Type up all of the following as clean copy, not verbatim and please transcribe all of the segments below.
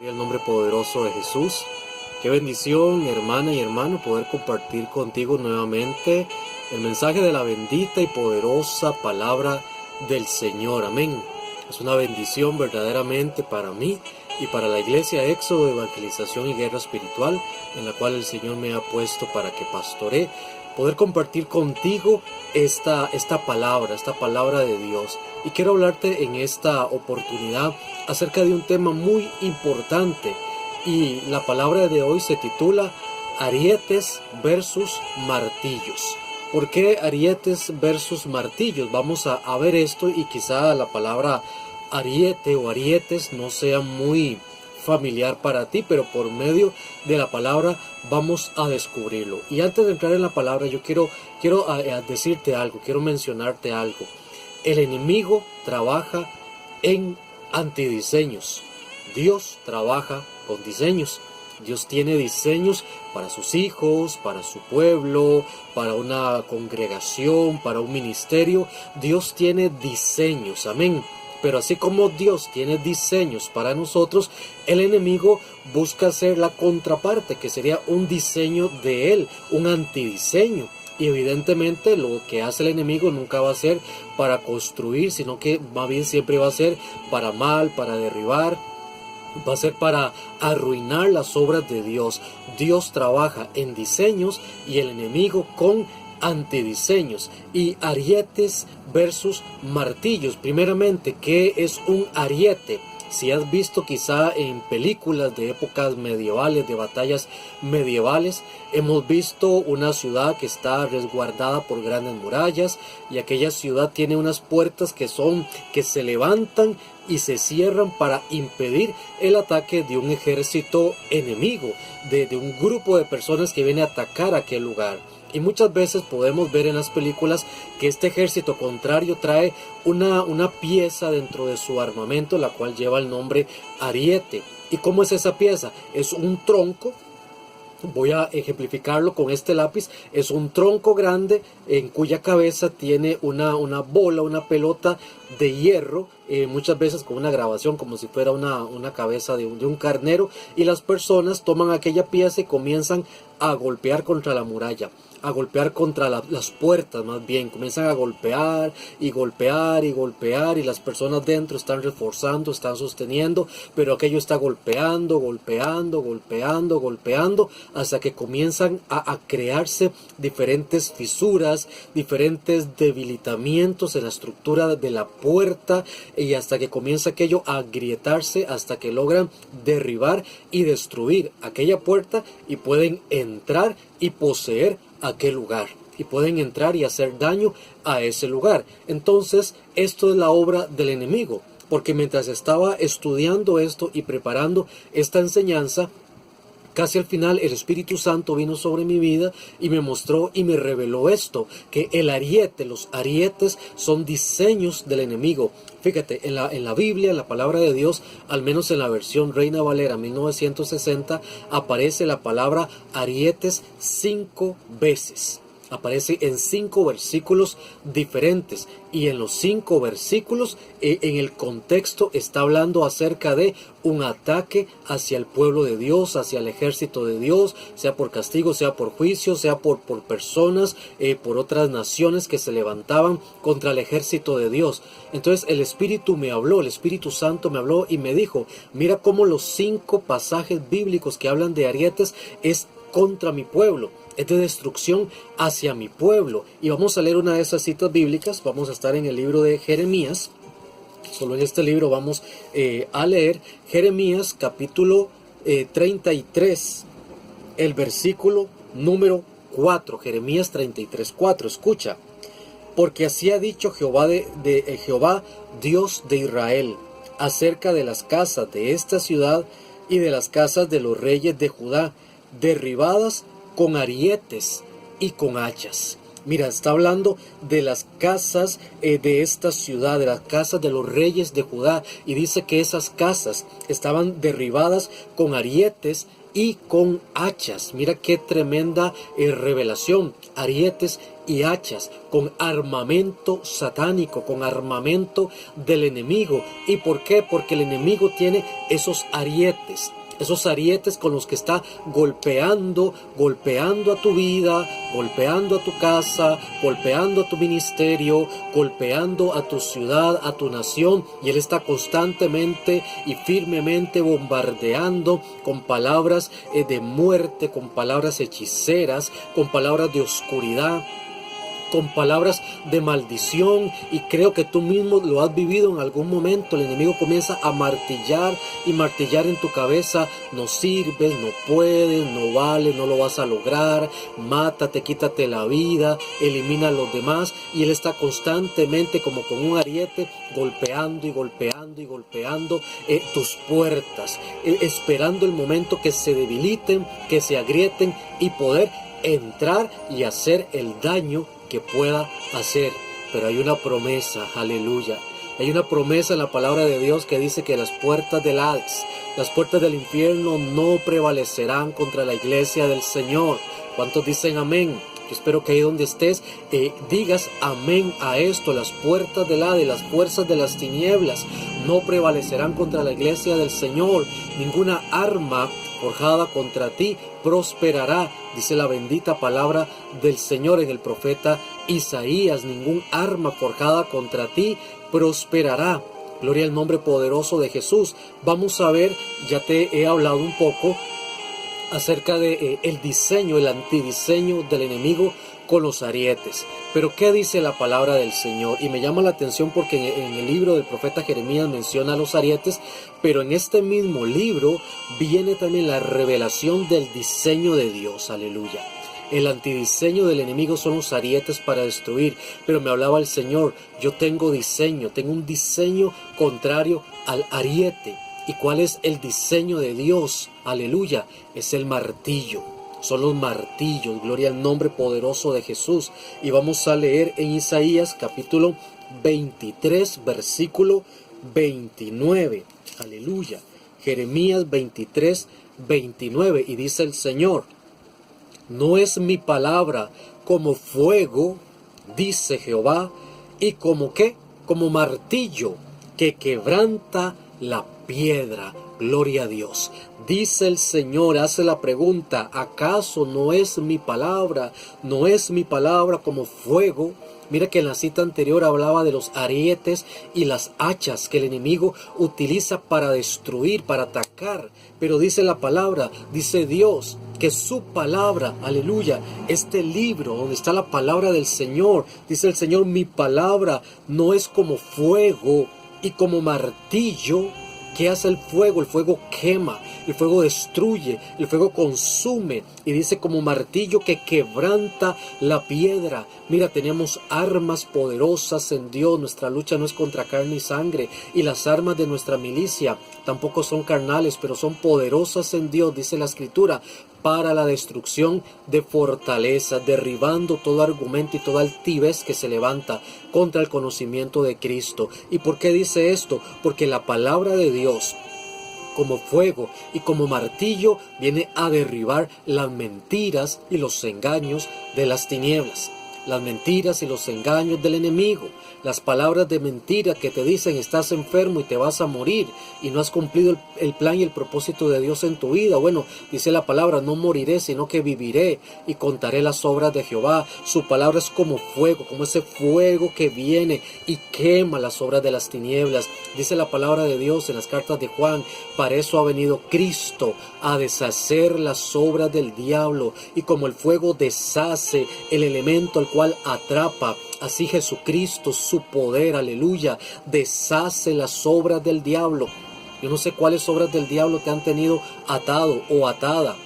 En el nombre poderoso de Jesús. Qué bendición, hermana y hermano, poder compartir contigo nuevamente el mensaje de la bendita y poderosa palabra del Señor. Amén. Es una bendición verdaderamente para mí y para la iglesia Éxodo de Evangelización y Guerra Espiritual, en la cual el Señor me ha puesto para que pastoree, poder compartir contigo esta palabra de Dios. Y quiero hablarte en esta oportunidad acerca de un tema muy importante. Y la palabra de hoy se titula Arietes versus martillos. ¿Por qué arietes versus martillos? Vamos a ver esto, y quizá la palabra ariete o arietes no sea muy familiar para ti, pero por medio de la palabra vamos a descubrirlo. Y antes de entrar en la palabra, yo quiero decirte algo, quiero mencionarte algo. El enemigo trabaja en antidiseños. Dios trabaja con diseños. Dios tiene diseños para sus hijos, para su pueblo, para una congregación, para un ministerio. Dios tiene diseños, amén. Pero así como Dios tiene diseños para nosotros, el enemigo busca hacer la contraparte, que sería un diseño de él, un antidiseño. Y evidentemente lo que hace el enemigo nunca va a ser para construir, sino que más bien siempre va a ser para mal, para derribar, va a ser para arruinar las obras de Dios. Dios trabaja en diseños y el enemigo con antidiseños. Y arietes versus martillos. Primeramente, ¿qué es un ariete? Si has visto quizá en películas de épocas medievales, de batallas medievales, hemos visto una ciudad que está resguardada por grandes murallas, y aquella ciudad tiene unas puertas que se levantan y se cierran para impedir el ataque de un ejército enemigo, de un grupo de personas que viene a atacar aquel lugar. Y muchas veces podemos ver en las películas que este ejército contrario trae una pieza dentro de su armamento, la cual lleva el nombre ariete. ¿Y cómo es esa pieza? Es un tronco. Voy a ejemplificarlo con este lápiz. Es un tronco grande en cuya cabeza tiene una bola, una pelota de hierro, muchas veces con una grabación como si fuera una cabeza de un carnero, y las personas toman aquella pieza y comienzan a golpear contra la muralla, a golpear contra las puertas, más bien comienzan a golpear y golpear y golpear, y las personas dentro están reforzando, están sosteniendo, pero aquello está golpeando, golpeando, golpeando, golpeando, hasta que comienzan a crearse diferentes fisuras, diferentes debilitamientos en la estructura de la puerta, y hasta que comienza aquello a agrietarse, hasta que logran derribar y destruir aquella puerta y pueden entrar y poseer aquel lugar, y pueden entrar y hacer daño a ese lugar. Entonces, esto es la obra del enemigo, porque mientras estaba estudiando esto y preparando esta enseñanza, casi al final el Espíritu Santo vino sobre mi vida y me mostró y me reveló esto, que el ariete, los arietes son diseños del enemigo. Fíjate, en la Biblia, en la palabra de Dios, al menos en la versión Reina Valera 1960, aparece la palabra arietes 5 veces. Aparece en 5 versículos diferentes, y en los 5 versículos, en el contexto, está hablando acerca de un ataque hacia el pueblo de Dios, hacia el ejército de Dios, sea por castigo, sea por juicio, sea por personas, por otras naciones que se levantaban contra el ejército de Dios. Entonces el Espíritu me habló, el Espíritu Santo me habló y me dijo: mira cómo los 5 pasajes bíblicos que hablan de arietes es contra mi pueblo, es de destrucción hacia mi pueblo. Y vamos a leer una de esas citas bíblicas. Vamos a estar en el libro de Jeremías. Solo en este libro vamos a leer Jeremías capítulo 33, el versículo número 4. Jeremías 33, 4. Escucha: porque así ha dicho Jehová Jehová, Dios de Israel, acerca de las casas de esta ciudad y de las casas de los reyes de Judá, derribadas con arietes y con hachas. Mira, está hablando de las casas de esta ciudad, de las casas de los reyes de Judá, y dice que esas casas estaban derribadas con arietes y con hachas. Mira qué tremenda revelación. Arietes y hachas, con armamento satánico, con armamento del enemigo. ¿Y por qué? Porque el enemigo tiene esos arietes con los que está golpeando a tu vida, golpeando a tu casa, golpeando a tu ministerio, golpeando a tu ciudad, a tu nación, y él está constantemente y firmemente bombardeando con palabras de muerte, con palabras hechiceras, con palabras de oscuridad, con palabras de maldición. Y creo que tú mismo lo has vivido en algún momento. El enemigo comienza a martillar y martillar en tu cabeza: no sirves, no puedes, no vales, no lo vas a lograr, mátate, quítate la vida, elimina a los demás. Y él está constantemente como con un ariete golpeando y golpeando y golpeando tus puertas, esperando el momento que se debiliten, que se agrieten y poder entrar y hacer el daño que pueda hacer. Pero hay una promesa, aleluya. Hay una promesa en la palabra de Dios que dice que las puertas del Hades, las puertas del infierno no prevalecerán contra la iglesia del Señor. ¿Cuántos dicen amén? Yo espero que ahí donde estés digas amén a esto. Las puertas del Hades, las fuerzas de las tinieblas no prevalecerán contra la iglesia del Señor. Ninguna arma forjada contra ti prosperará, dice la bendita palabra del Señor en el profeta Isaías. Ningún arma forjada contra ti prosperará. Gloria al nombre poderoso de Jesús. Vamos a ver, ya te he hablado un poco acerca de el diseño, el antidiseño del enemigo con los arietes. Pero ¿qué dice la palabra del Señor? Y me llama la atención porque en el libro del profeta Jeremías menciona los arietes, pero en este mismo libro viene también la revelación del diseño de Dios. Aleluya. El antidiseño del enemigo son los arietes para destruir. Pero me hablaba el Señor: yo tengo diseño, tengo un diseño contrario al ariete. ¿Y cuál es el diseño de Dios? Aleluya. Es el martillo. Son los martillos. Gloria al nombre poderoso de Jesús. Y vamos a leer en Isaías capítulo 23, versículo 29. Aleluya. Jeremías 23, 29. Y dice el Señor: no es mi palabra como fuego, dice Jehová, y como ¿qué? Como martillo que quebranta la piedra. Gloria a Dios. Dice el Señor, hace la pregunta: ¿acaso no es mi palabra? ¿No es mi palabra como fuego? Mira que en la cita anterior hablaba de los arietes y las hachas que el enemigo utiliza para destruir, para atacar. Pero dice la palabra, dice Dios, que su palabra, aleluya, este libro donde está la palabra del Señor, dice el Señor: mi palabra no es como fuego y como martillo. ¿Qué hace el fuego? El fuego quema, el fuego destruye, el fuego consume. Y dice: como martillo que quebranta la piedra. Mira, tenemos armas poderosas en Dios. Nuestra lucha no es contra carne y sangre. Y las armas de nuestra milicia tampoco son carnales, pero son poderosas en Dios, dice la Escritura, para la destrucción de fortalezas, derribando todo argumento y toda altivez que se levanta contra el conocimiento de Cristo. ¿Y por qué dice esto? Porque la palabra de Dios, como fuego y como martillo, viene a derribar las mentiras y los engaños de las tinieblas. Las mentiras y los engaños del enemigo. Las palabras de mentira que te dicen: estás enfermo y te vas a morir y no has cumplido el plan y el propósito de Dios en tu vida. Bueno, dice la palabra: no moriré, sino que viviré y contaré las obras de Jehová. Su palabra es como fuego, como ese fuego que viene y quema las obras de las tinieblas. Dice la palabra de Dios en las cartas de Juan: para eso ha venido Cristo, a deshacer las obras del diablo. Y como el fuego deshace el elemento al cual atrapa, así Jesucristo, su poder, aleluya, deshace las obras del diablo. Yo no sé cuáles obras del diablo te han tenido atado o atada.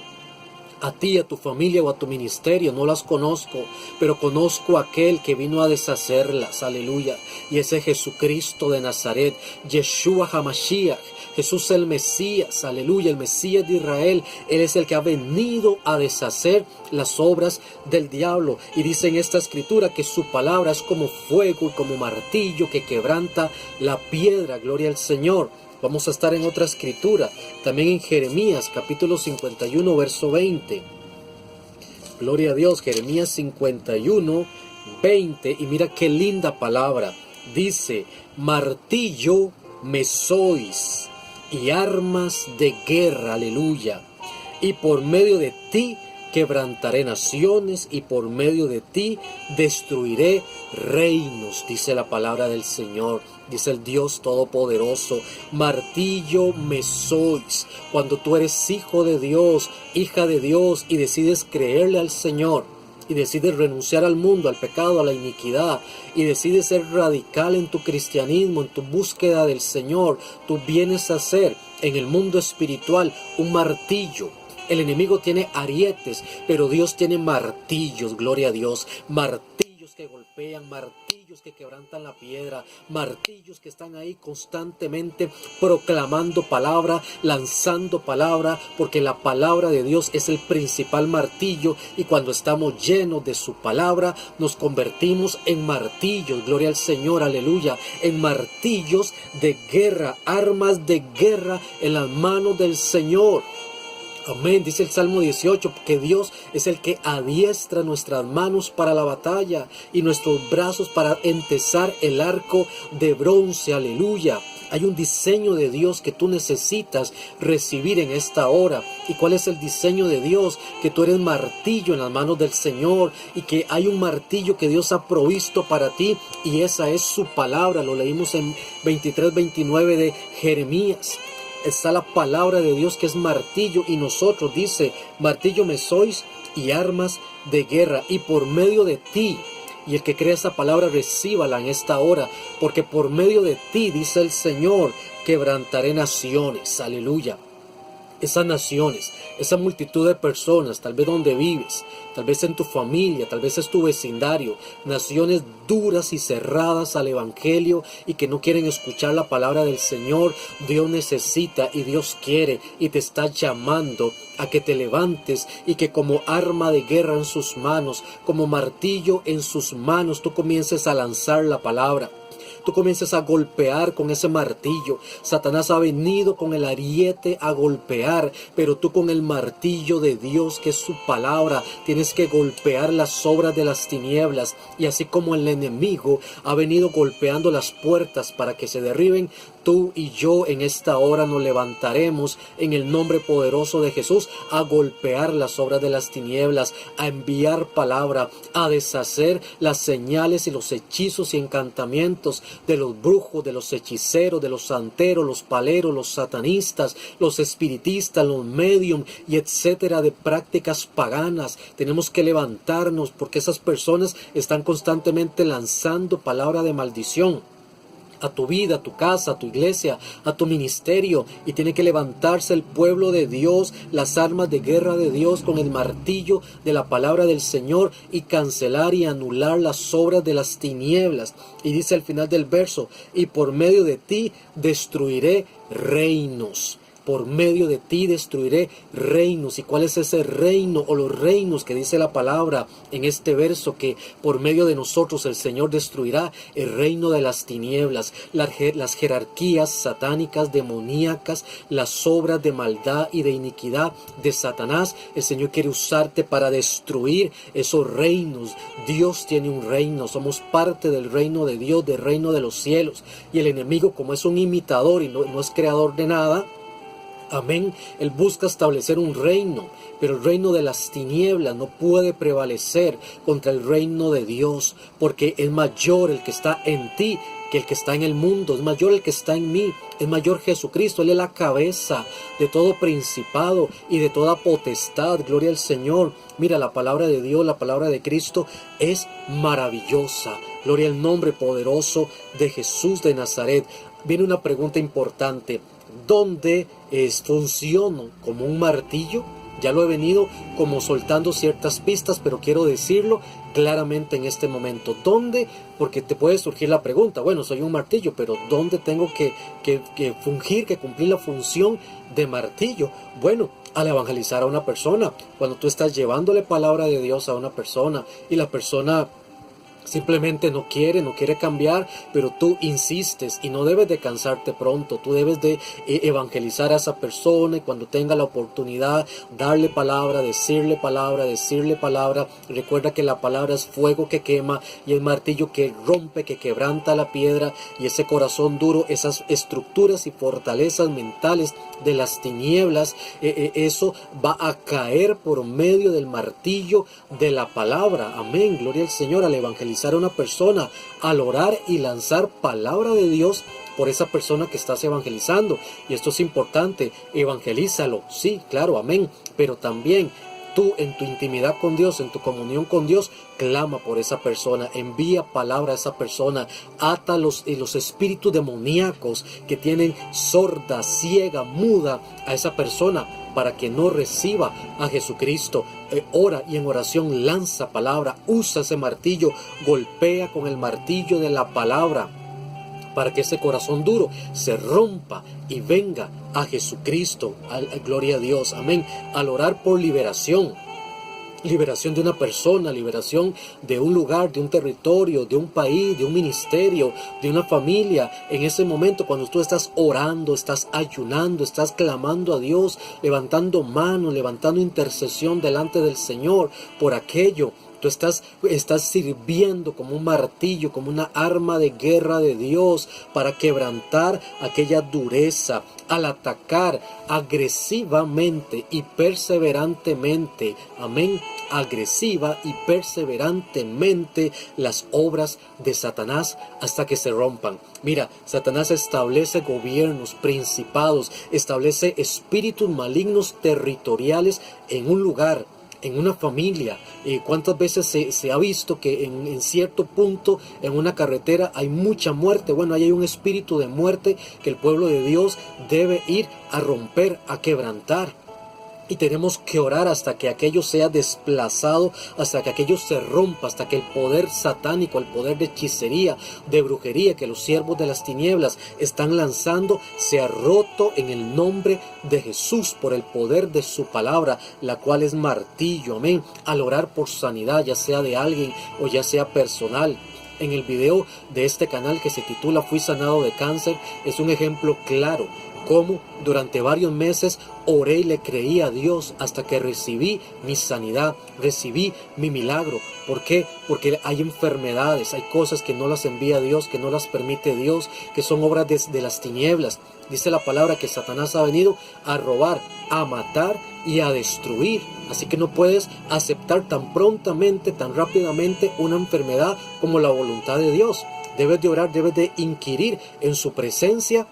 A ti, a tu familia o a tu ministerio, no las conozco, pero conozco a aquel que vino a deshacerlas, aleluya. Y ese Jesucristo de Nazaret, Yeshua HaMashiach, Jesús el Mesías, aleluya, el Mesías de Israel. Él es el que ha venido a deshacer las obras del diablo. Y dice en esta escritura que su palabra es como fuego y como martillo que quebranta la piedra. Gloria al Señor. Vamos a estar en otra escritura, también en Jeremías capítulo 51, verso 20. Gloria a Dios, Jeremías 51, 20. Y mira qué linda palabra. Dice, martillo me sois y armas de guerra, aleluya. Y por medio de ti quebrantaré naciones y por medio de ti destruiré reinos, dice la palabra del Señor. Dice el Dios Todopoderoso, martillo me sois. Cuando tú eres hijo de Dios, hija de Dios y decides creerle al Señor y decides renunciar al mundo, al pecado, a la iniquidad y decides ser radical en tu cristianismo, en tu búsqueda del Señor, tú vienes a ser en el mundo espiritual un martillo. El enemigo tiene arietes, pero Dios tiene martillos, gloria a Dios, martillos que golpean, martillos que quebrantan la piedra, martillos que están ahí constantemente proclamando palabra, lanzando palabra, porque la palabra de Dios es el principal martillo y cuando estamos llenos de su palabra nos convertimos en martillos, gloria al Señor, aleluya, en martillos de guerra, armas de guerra en las manos del Señor. Amén, dice el Salmo 18, que Dios es el que adiestra nuestras manos para la batalla y nuestros brazos para entesar el arco de bronce, aleluya. Hay un diseño de Dios que tú necesitas recibir en esta hora. ¿Y cuál es el diseño de Dios? Que tú eres martillo en las manos del Señor y que hay un martillo que Dios ha provisto para ti y esa es su palabra. Lo leímos en 23-29 de Jeremías. Está la palabra de Dios que es martillo y nosotros, dice, martillo me sois y armas de guerra y por medio de ti. Y el que crea esa palabra recíbala en esta hora, porque por medio de ti, dice el Señor, quebrantaré naciones, aleluya. Esas naciones, esa multitud de personas, tal vez donde vives, tal vez en tu familia, tal vez es tu vecindario, naciones duras y cerradas al evangelio y que no quieren escuchar la palabra del Señor. Dios necesita y Dios quiere y te está llamando a que te levantes y que como arma de guerra en sus manos, como martillo en sus manos, tú comiences a lanzar la palabra. Tú comiences a golpear con ese martillo. Satanás ha venido con el ariete a golpear, pero tú con el martillo de Dios, que es su palabra, tienes que golpear las obras de las tinieblas. Y así como el enemigo ha venido golpeando las puertas para que se derriben, tú y yo en esta hora nos levantaremos en el nombre poderoso de Jesús a golpear las obras de las tinieblas, a enviar palabra, a deshacer las señales y los hechizos y encantamientos de los brujos, de los hechiceros, de los santeros, los paleros, los satanistas, los espiritistas, los medium y etcétera, de prácticas paganas. Tenemos que levantarnos porque esas personas están constantemente lanzando palabra de maldición a tu vida, a tu casa, a tu iglesia, a tu ministerio, y tiene que levantarse el pueblo de Dios, las armas de guerra de Dios con el martillo de la palabra del Señor y cancelar y anular las obras de las tinieblas. Y dice al final del verso, y por medio de ti destruiré reinos. Por medio de ti destruiré reinos. ¿Y cuál es ese reino o los reinos que dice la palabra en este verso? Que por medio de nosotros el Señor destruirá el reino de las tinieblas, las jerarquías satánicas, demoníacas, las obras de maldad y de iniquidad de Satanás. El Señor quiere usarte para destruir esos reinos. Dios tiene un reino, somos parte del reino de Dios, del reino de los cielos. Y el enemigo, como es un imitador y no es creador de nada, amén, él busca establecer un reino, pero el reino de las tinieblas no puede prevalecer contra el reino de Dios, porque es mayor el que está en ti que el que está en el mundo, es mayor el que está en mí, es mayor Jesucristo. Él es la cabeza de todo principado y de toda potestad, gloria al Señor. Mira, la palabra de Dios, la palabra de Cristo es maravillosa, gloria al nombre poderoso de Jesús de Nazaret. Viene una pregunta importante: ¿dónde funciono como un martillo? Ya lo he venido como soltando ciertas pistas, pero quiero decirlo claramente en este momento. ¿Dónde? Porque te puede surgir la pregunta, bueno, soy un martillo, pero ¿dónde tengo que fungir, que cumplir la función de martillo? Bueno, al evangelizar a una persona, cuando tú estás llevándole palabra de Dios a una persona y la persona simplemente no quiere cambiar, pero tú insistes y no debes de cansarte pronto. Tú debes de evangelizar a esa persona y cuando tenga la oportunidad, darle palabra, decirle palabra, decirle palabra. Recuerda que la palabra es fuego que quema y el martillo que rompe, que quebranta la piedra, y ese corazón duro, esas estructuras y fortalezas mentales de las tinieblas, eso va a caer por medio del martillo de la palabra. Amén, gloria al Señor. Al evangelizar a una persona, al orar y lanzar palabra de Dios por esa persona que estás evangelizando. Y esto es importante, evangelízalo, sí, claro, amén, pero también tú en tu intimidad con Dios, en tu comunión con Dios, clama por esa persona, envía palabra a esa persona, ata los espíritus demoníacos que tienen sorda, ciega, muda a esa persona para que no reciba a Jesucristo. Ora y en oración lanza palabra, usa ese martillo, golpea con el martillo de la palabra para que ese corazón duro se rompa y venga a Jesucristo. Gloria a Dios, amén. Al orar por liberación de una persona, liberación de un lugar, de un territorio, de un país, de un ministerio, de una familia. En ese momento, cuando tú estás orando, estás ayunando, estás clamando a Dios, levantando manos, levantando intercesión delante del Señor por aquello, tú estás sirviendo como un martillo, como una arma de guerra de Dios para quebrantar aquella dureza, al atacar agresivamente y perseverantemente, amén, agresiva y perseverantemente las obras de Satanás hasta que se rompan. Mira, Satanás establece gobiernos, principados, establece espíritus malignos territoriales en un lugar, en una familia. ¿Cuántas veces se ha visto que en cierto punto en una carretera hay mucha muerte? Bueno, ahí hay un espíritu de muerte que el pueblo de Dios debe ir a romper, a quebrantar. Y tenemos que orar hasta que aquello sea desplazado, hasta que aquello se rompa, hasta que el poder satánico, el poder de hechicería, de brujería que los siervos de las tinieblas están lanzando, sea roto en el nombre de Jesús por el poder de su palabra, la cual es martillo, amén. Al orar por sanidad, ya sea de alguien o ya sea personal. En el video de este canal que se titula Fui sanado de cáncer, es un ejemplo claro cómo durante varios meses oré y le creí a Dios hasta que recibí mi sanidad, recibí mi milagro. ¿Por qué? Porque hay enfermedades, hay cosas que no las envía Dios, que no las permite Dios, que son obras de las tinieblas. Dice la palabra que Satanás ha venido a robar, a matar y a destruir. Así que no puedes aceptar tan prontamente, tan rápidamente una enfermedad como la voluntad de Dios. Debes de orar, debes de inquirir en su presencia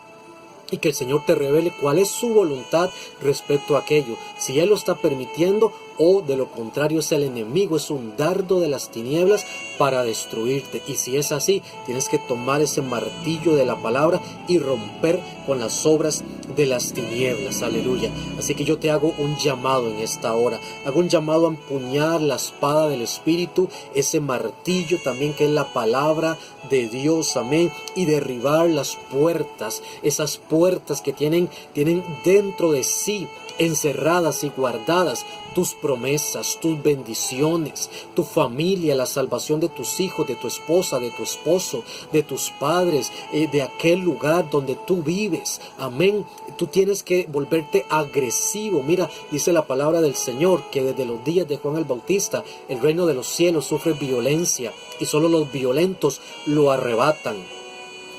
y que el Señor te revele cuál es su voluntad respecto a aquello. Si Él lo está permitiendo o de lo contrario es el enemigo, es un dardo de las tinieblas para destruirte. Y si es así, tienes que tomar ese martillo de la palabra y romper con las obras de las tinieblas. Aleluya. Así que yo te hago un llamado en esta hora. Hago un llamado a empuñar la espada del Espíritu, ese martillo también que es la palabra de Dios. Amén. Y derribar las puertas, esas puertas que tienen dentro de sí encerradas y guardadas tus promesas, tus bendiciones, tu familia, la salvación de tus hijos, de tu esposa, de tu esposo, de tus padres, de aquel lugar donde tú vives. Amén. Tú tienes que volverte agresivo. Mira, dice la palabra del Señor que desde los días de Juan el Bautista el reino de los cielos sufre violencia y solo los violentos lo arrebatan.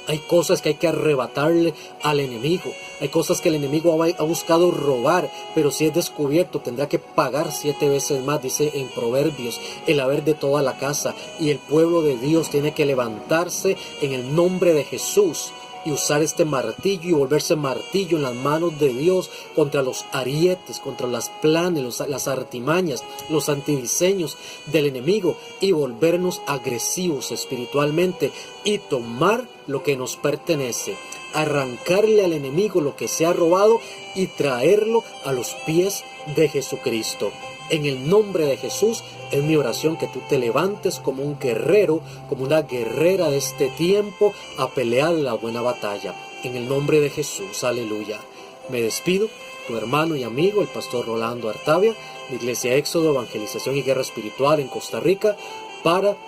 Hay cosas que hay que arrebatarle al enemigo. Hay cosas que el enemigo ha buscado robar, pero si es descubierto tendrá que pagar 7 veces más, dice en Proverbios, el haber de toda la casa. Y el pueblo de Dios tiene que levantarse en el nombre de Jesús y usar este martillo y volverse martillo en las manos de Dios contra los arietes, contra las planes, las artimañas, los antidiseños del enemigo y volvernos agresivos espiritualmente y tomar lo que nos pertenece, arrancarle al enemigo lo que se ha robado y traerlo a los pies de Jesucristo. En el nombre de Jesús es mi oración que tú te levantes como un guerrero, como una guerrera de este tiempo a pelear la buena batalla. En el nombre de Jesús, aleluya. Me despido, tu hermano y amigo, el pastor Rolando Artavia, de Iglesia Éxodo, Evangelización y Guerra Espiritual en Costa Rica, para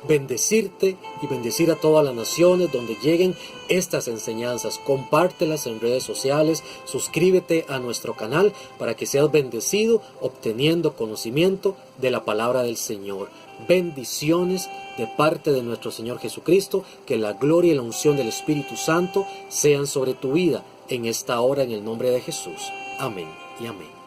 bendecirte y bendecir a todas las naciones donde lleguen estas enseñanzas. Compártelas en redes sociales, suscríbete a nuestro canal para que seas bendecido obteniendo conocimiento de la palabra del Señor. Bendiciones de parte de nuestro Señor Jesucristo, que la gloria y la unción del Espíritu Santo sean sobre tu vida en esta hora en el nombre de Jesús. Amén y amén.